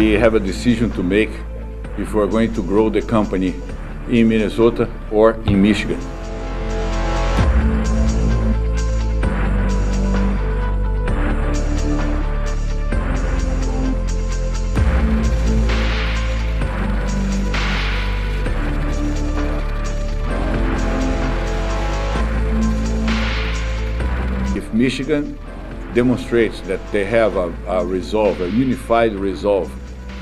we have a decision to make if we're going to grow the company in Minnesota or in Michigan. If Michigan demonstrates that they have a resolve, a unified resolve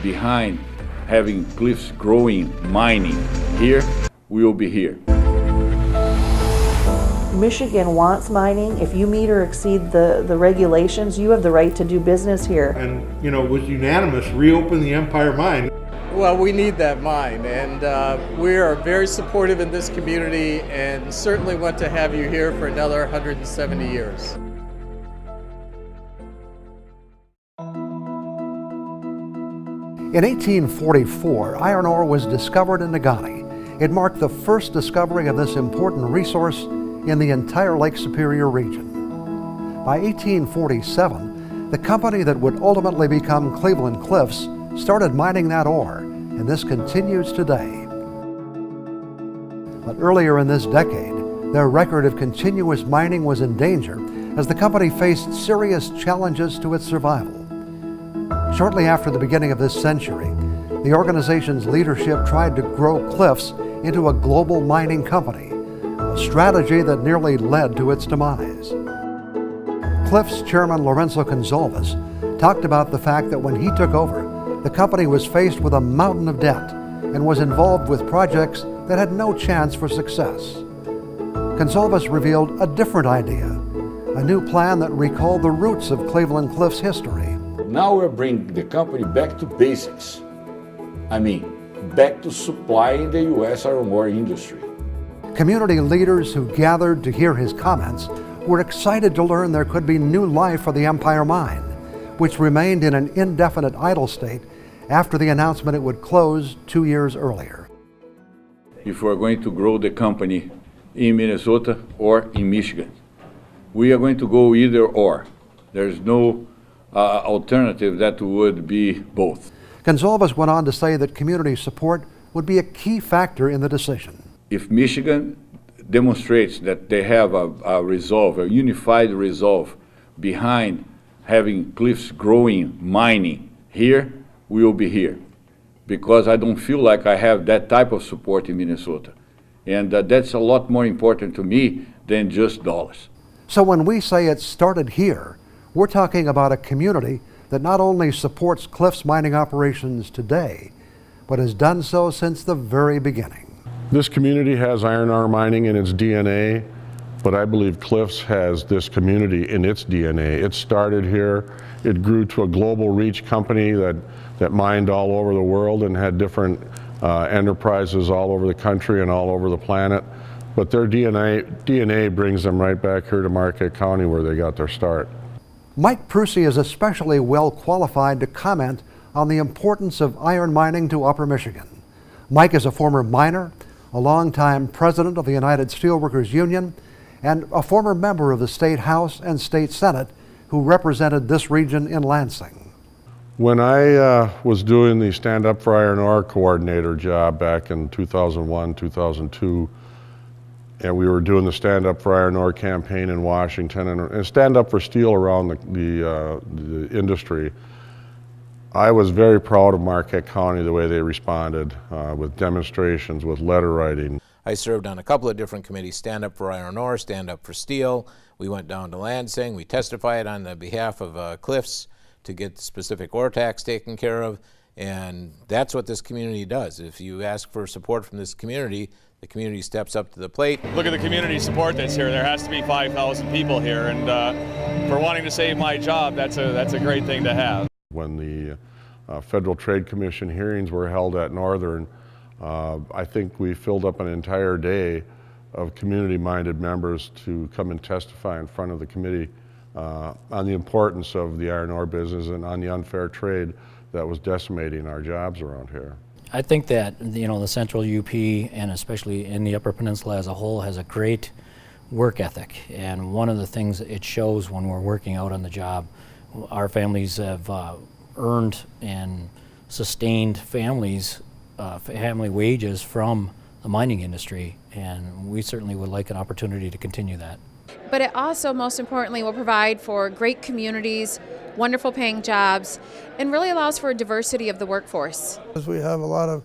behind having Cliffs growing mining here, we will be here. Michigan wants mining. If you meet or exceed the regulations, you have the right to do business here. And, you know, it was unanimous, reopen the Empire Mine. Well, we need that mine, and we are very supportive in this community and certainly want to have you here for another 170 years. In 1844, iron ore was discovered in Negaunee. It marked the first discovery of this important resource in the entire Lake Superior region. By 1847, the company that would ultimately become Cleveland Cliffs started mining that ore, and this continues today. But earlier in this decade, their record of continuous mining was in danger as the company faced serious challenges to its survival. Shortly after the beginning of this century, the organization's leadership tried to grow Cliffs into a global mining company, a strategy that nearly led to its demise. Cliffs chairman Lourenco Gonzalez talked about the fact that when he took over, the company was faced with a mountain of debt and was involved with projects that had no chance for success. Gonzalez revealed a different idea, a new plan that recalled the roots of Cleveland Cliffs history. Now we're bringing the company back to basics. I mean, back to supplying the U.S. iron ore industry. Community leaders who gathered to hear his comments were excited to learn there could be new life for the Empire Mine, which remained in an indefinite idle state after the announcement it would close 2 years earlier. If we're going to grow the company in Minnesota or in Michigan, we are going to go either or. There's no alternative that would be both. Gonzalez went on to say that community support would be a key factor in the decision. If Michigan demonstrates that they have a resolve, a unified resolve behind having Cliffs growing mining here, we will be here. Because I don't feel like I have that type of support in Minnesota. And that's a lot more important to me than just dollars. So when we say it started here, we're talking about a community that not only supports Cliffs mining operations today, but has done so since the very beginning. This community has iron ore mining in its DNA, but I believe Cliffs has this community in its DNA. It started here. It grew to a global reach company that mined all over the world and had different enterprises all over the country and all over the planet. But their DNA brings them right back here to Marquette County where they got their start. Mike Prusi is especially well qualified to comment on the importance of iron mining to Upper Michigan. Mike is a former miner, a longtime president of the United Steelworkers Union, and a former member of the State House and State Senate who represented this region in Lansing. When I was doing the Stand Up for Iron Ore coordinator job back in 2001, 2002, and we were doing the Stand Up for Iron Ore campaign in Washington and Stand Up for Steel around the industry, I was very proud of Marquette County, the way they responded with demonstrations, with letter writing. I served on a couple of different committees, Stand Up for Iron Ore, Stand Up for Steel. We went down to Lansing. We testified on the behalf of Cliffs to get the specific ore tax taken care of. And that's what this community does. If you ask for support from this community, the community steps up to the plate. Look at the community support that's here. There has to be 5,000 people here. And for wanting to save my job, that's a great thing to have. When the Federal Trade Commission hearings were held at Northern, I think we filled up an entire day of community-minded members to come and testify in front of the committee on the importance of the iron ore business and on the unfair trade that was decimating our jobs around here. I think that, you know, the Central UP and especially in the Upper Peninsula as a whole has a great work ethic, and one of the things it shows when we're working out on the job, our families have earned and sustained families, family wages from the mining industry, and we certainly would like an opportunity to continue that. But it also, most importantly, will provide for great communities, wonderful paying jobs, and really allows for a diversity of the workforce. We have a lot of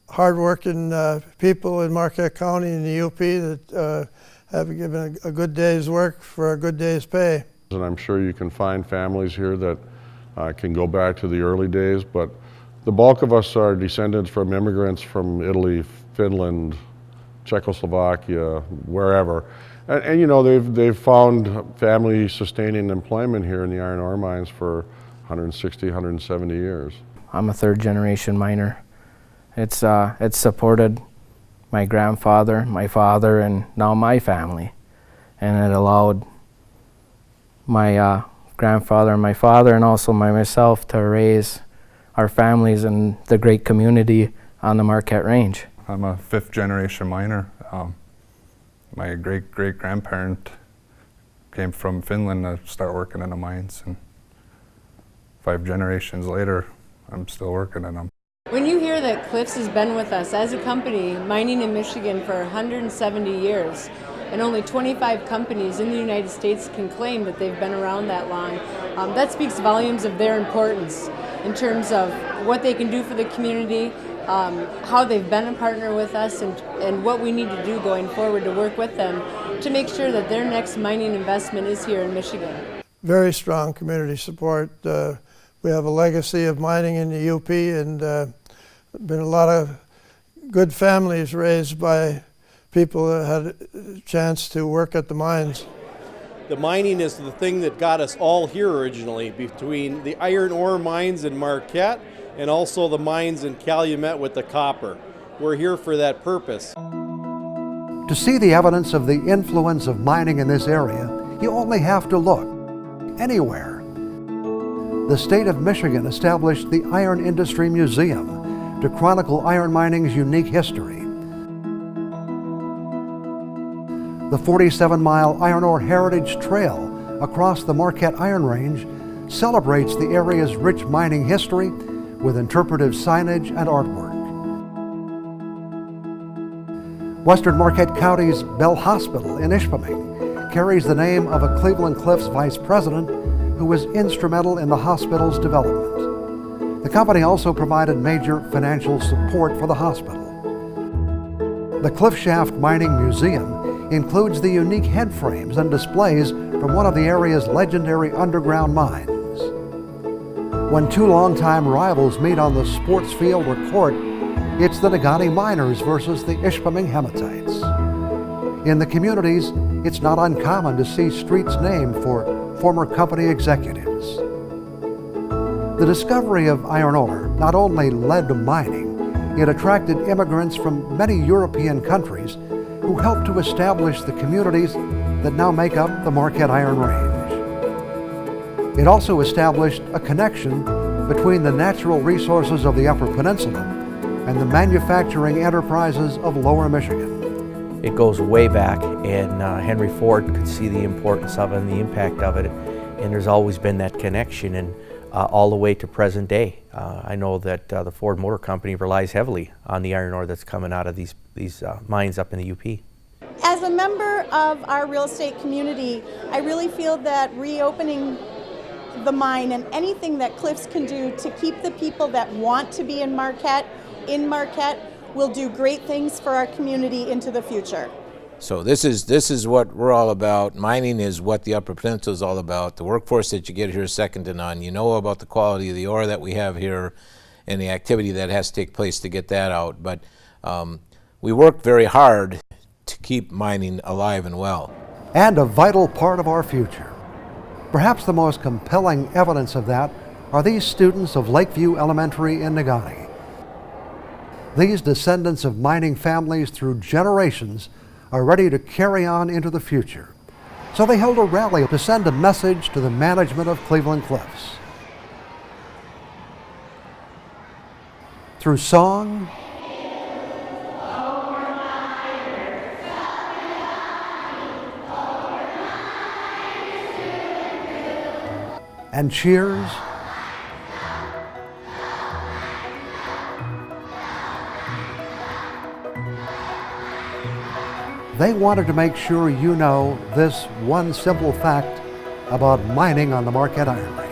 hardworking people in Marquette County and the UP that have given a good day's work for a good day's pay. And I'm sure you can find families here that can go back to the early days, but the bulk of us are descendants from immigrants from Italy, Finland, Czechoslovakia, wherever. And you know, they've found family sustaining employment here in the iron ore mines for 160, 170 years. I'm a third generation miner. It's supported my grandfather, my father, and now my family. And it allowed my grandfather and my father and also myself to raise our families in the great community on the Marquette Range. I'm a fifth generation miner. My great-great-grandparent came from Finland to start working in the mines, and 5 generations later, I'm still working in them. When you hear that Cliffs has been with us as a company mining in Michigan for 170 years, and only 25 companies in the United States can claim that they've been around that long, that speaks volumes of their importance in terms of what they can do for the community, how they've been a partner with us, and what we need to do going forward to work with them to make sure that their next mining investment is here in Michigan. Very strong community support. We have a legacy of mining in the UP, and been a lot of good families raised by people that had a chance to work at the mines. The mining is the thing that got us all here originally, between the iron ore mines in Marquette and also the mines in Calumet with the copper. We're here for that purpose. To see the evidence of the influence of mining in this area, you only have to look anywhere. The state of Michigan established the Iron Industry Museum to chronicle iron mining's unique history. The 47-mile Iron Ore Heritage Trail across the Marquette Iron Range celebrates the area's rich mining history with interpretive signage and artwork. Western Marquette County's Bell Hospital in Ishpeming carries the name of a Cleveland Cliffs vice president who was instrumental in the hospital's development. The company also provided major financial support for the hospital. The Cliff Shaft Mining Museum includes the unique head frames and displays from one of the area's legendary underground mines. When two longtime rivals meet on the sports field or court, it's the Negaunee Miners versus the Ishpeming Hematites. In the communities, it's not uncommon to see streets named for former company executives. The discovery of iron ore not only led to mining, it attracted immigrants from many European countries who helped to establish the communities that now make up the Marquette Iron Range. It also established a connection between the natural resources of the Upper Peninsula and the manufacturing enterprises of Lower Michigan. It goes way back, and Henry Ford could see the importance of it and the impact of it, and there's always been that connection, and all the way to present day. I know that the Ford Motor Company relies heavily on the iron ore that's coming out of these mines up in the UP. As a member of our real estate community, I really feel that reopening the mine and anything that Cliffs can do to keep the people that want to be in Marquette will do great things for our community into the future. So this is what we're all about. Mining is what the Upper Peninsula is all about. The workforce that you get here is second to none. You know about the quality of the ore that we have here and the activity that has to take place to get that out. But we work very hard to keep mining alive and well. And a vital part of our future. Perhaps the most compelling evidence of that are these students of Lakeview Elementary in Negaunee. These descendants of mining families through generations are ready to carry on into the future. So they held a rally to send a message to the management of Cleveland Cliffs. Through song, and cheers, They wanted to make sure you know this one simple fact about mining on the Marquette Iron Range.